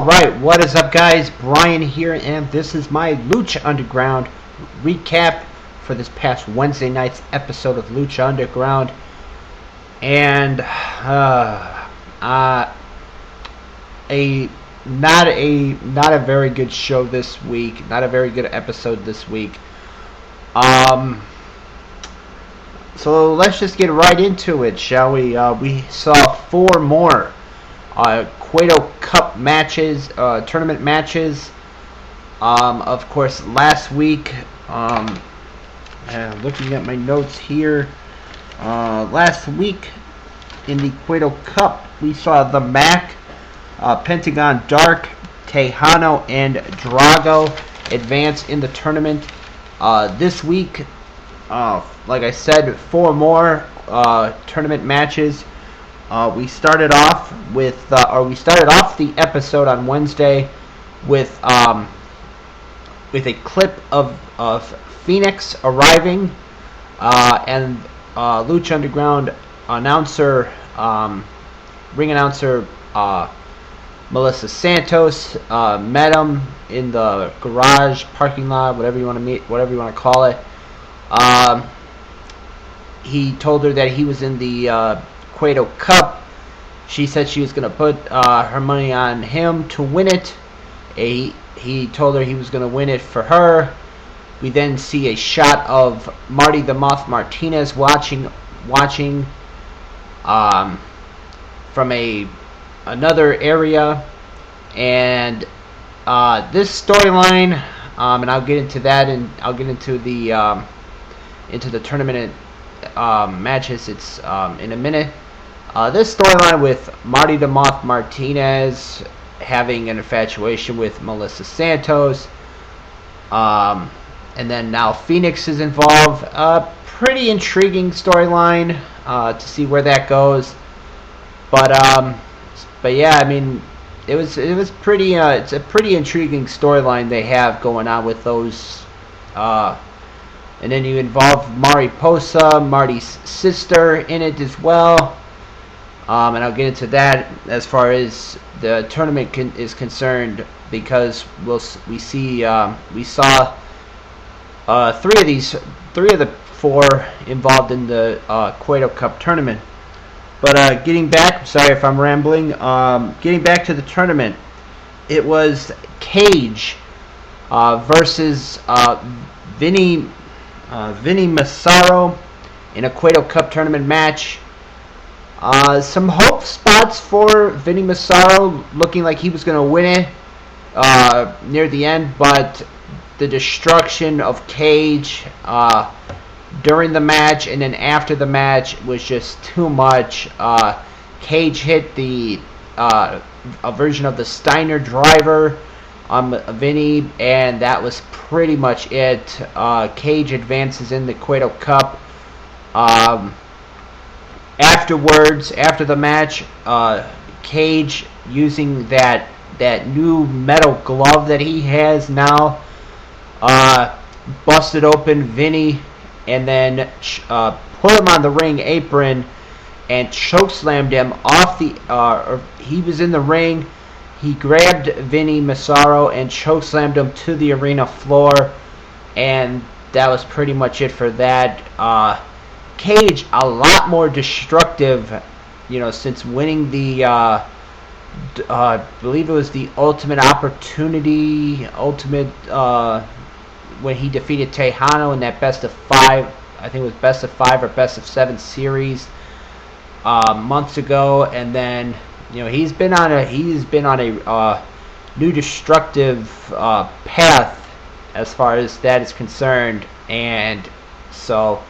Alright, what is up guys? Brian here, and this is my Lucha Underground recap for this past Wednesday night's episode of Lucha Underground. And not a very good show this week, not a very good episode this week. So let's just get right into it, shall we? We saw four more Cueto Cup matches, tournament matches. Of course, last week, looking at my notes here, last week in the Cueto Cup, we saw the Mac, Pentagon Dark, Tejano, and Drago advance in the tournament. This week, like I said, four more tournament matches. We started off the episode on Wednesday with a clip of Phoenix arriving, and Lucha Underground announcer, ring announcer Melissa Santos met him in the garage, parking lot, whatever you want to call it. He told her that he was in the Cueto Cup. She said she was going to put her money on him to win it. He told her he was going to win it for her. We then see a shot of Marty the Moth Martinez watching from another area, and this storyline, and I'll get into that, and I'll get into the tournament matches. It's in a minute. This storyline with Marty the Moth Martinez having an infatuation with Melissa Santos, and then now Phoenix is involved. Pretty intriguing storyline to see where that goes. But yeah, I mean, it was pretty. It's a pretty intriguing storyline they have going on with those. And then you involve Mariposa, Marty's sister, in it as well. And I'll get into that as far as the tournament is concerned, because we saw three of the four involved in the Cueto Cup tournament. But getting back, I'm sorry if I'm rambling. Getting back to the tournament, it was Cage versus Vinnie Massaro in a Cueto Cup tournament match. Some hope spots for Vinnie Massaro, looking like he was going to win it near the end, but the destruction of Cage during the match and then after the match was just too much. Cage hit a version of the Steiner driver on Vinny, and that was pretty much it. Cage advances in the Cueto Cup. Afterwards, after the match, Cage, using that new metal glove that he has now, busted open Vinny and then put him on the ring apron and chokeslammed him off the. He was in the ring. He grabbed Vinnie Massaro and chokeslammed him to the arena floor, and that was pretty much it for that. Cage, a lot more destructive, since winning the, I believe it was the Ultimate Opportunity, when he defeated Tejano in that best of 5, I think it was best of 5 or best of 7 series, months ago, and then, he's been on a new destructive path as far as that is concerned, and so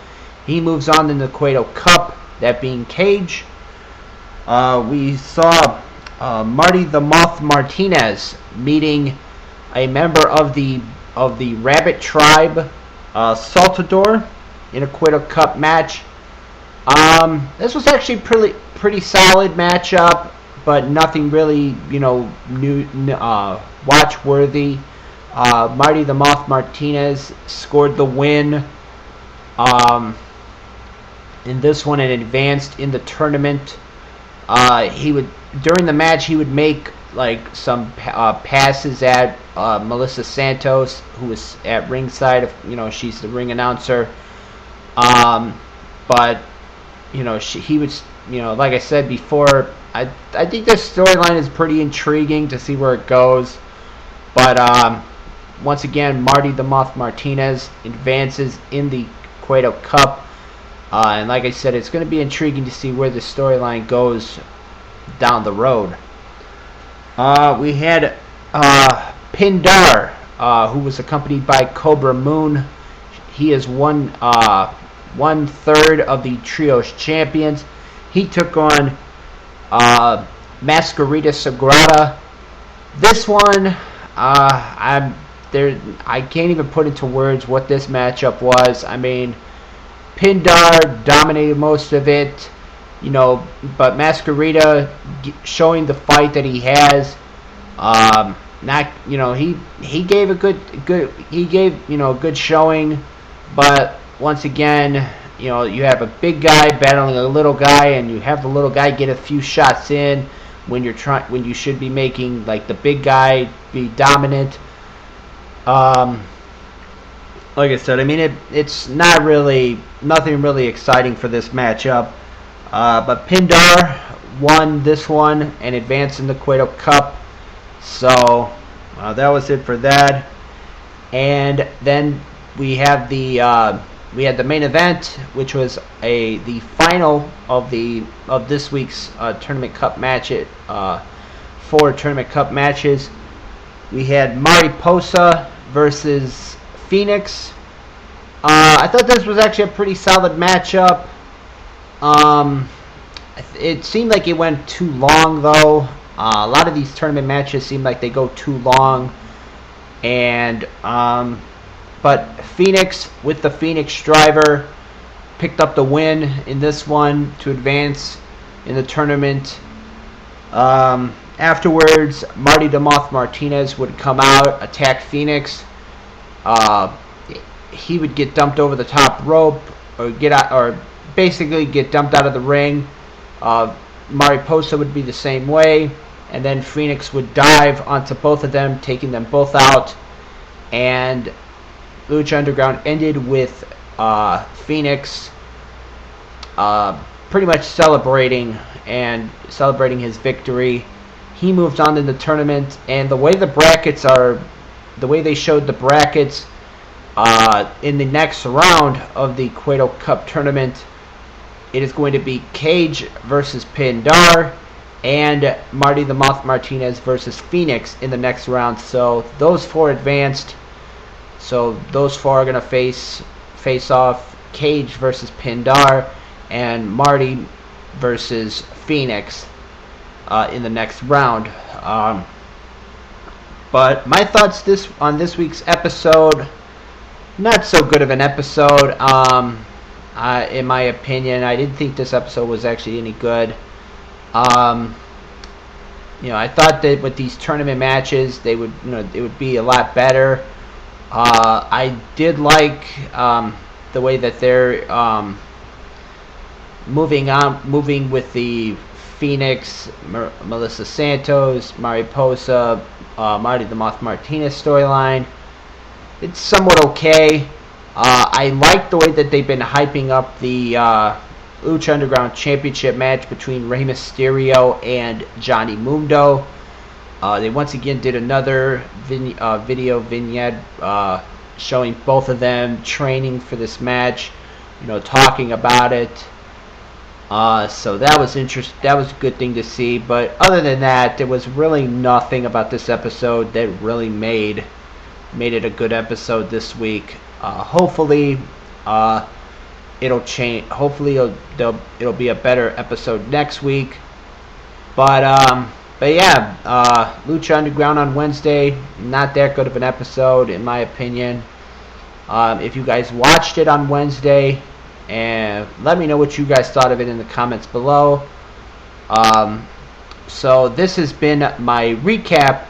he moves on in the Cueto Cup, that being Cage. We saw Marty the Moth Martinez meeting a member of the Rabbit Tribe, Saltador, in a Cueto Cup match. This was actually pretty solid matchup, but nothing really, new, watch worthy. Marty the Moth Martinez scored the win in this one and advanced in the tournament. During the match, he would make like some passes at Melissa Santos, who was at ringside. She's the ring announcer. But he was, like I said before, I think this storyline is pretty intriguing to see where it goes. But once again, Marty the Moth Martinez advances in the Cueto Cup. And like I said, it's going to be intriguing to see where the storyline goes down the road. We had Pindar, who was accompanied by Cobra Moon. He is one third of the Trios champions. He took on Masquerita Segura. This one, I can't even put into words what this matchup was. I mean, Pindar dominated most of it, but Masquerita showing the fight that he has. He gave a good showing, but once again, you have a big guy battling a little guy, and you have the little guy get a few shots in when you should be making like the big guy be dominant. Like I said, I mean it's nothing really exciting for this matchup. But Pindar won this one and advanced in the Cueto Cup. So that was it for that. And then we had the main event, which was the final of this week's tournament cup match. 4 tournament cup matches. We had Mariposa versus Phoenix. I thought this was actually a pretty solid matchup. It seemed like it went too long, though. A lot of these tournament matches seem like they go too long. And but Phoenix, with the Phoenix driver, picked up the win in this one to advance in the tournament. Afterwards, Marty the Moth Martinez would come out, attack Phoenix. He would get dumped over the top rope, or basically get dumped out of the ring. Mariposa would be the same way, and then Phoenix would dive onto both of them, taking them both out. And Lucha Underground ended with Phoenix pretty much celebrating his victory. He moved on in the tournament, and the way they showed the brackets in the next round of the Cueto Cup tournament, it is going to be Cage versus Pindar and Marty the Moth Martinez versus Phoenix in the next round. So those 4 advanced. So those 4 are going to face off: Cage versus Pindar and Marty versus Phoenix in the next round. But my thoughts on this week's episode, not so good of an episode. In my opinion, I didn't think this episode was actually any good. I thought that with these tournament matches, it would be a lot better. I did like the way that they're moving with the Phoenix, Melissa Santos, Mariposa, Marty the Moth Martinez storyline. It's somewhat okay. I like the way that they've been hyping up the Lucha Underground Championship match between Rey Mysterio and Johnny Mundo. They once again did another video vignette showing both of them training for this match, talking about it. So that was interesting. That was a good thing to see. But other than that, there was really nothing about this episode that really made it a good episode this week. Hopefully, it'll change. Hopefully, it'll be a better episode next week. But yeah, Lucha Underground on Wednesday, not that good of an episode in my opinion. If you guys watched it on Wednesday, and let me know what you guys thought of it in the comments below. So this has been my recap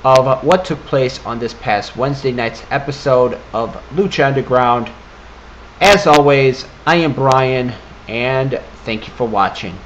of what took place on this past Wednesday night's episode of Lucha Underground. As always, I am Brian, and thank you for watching.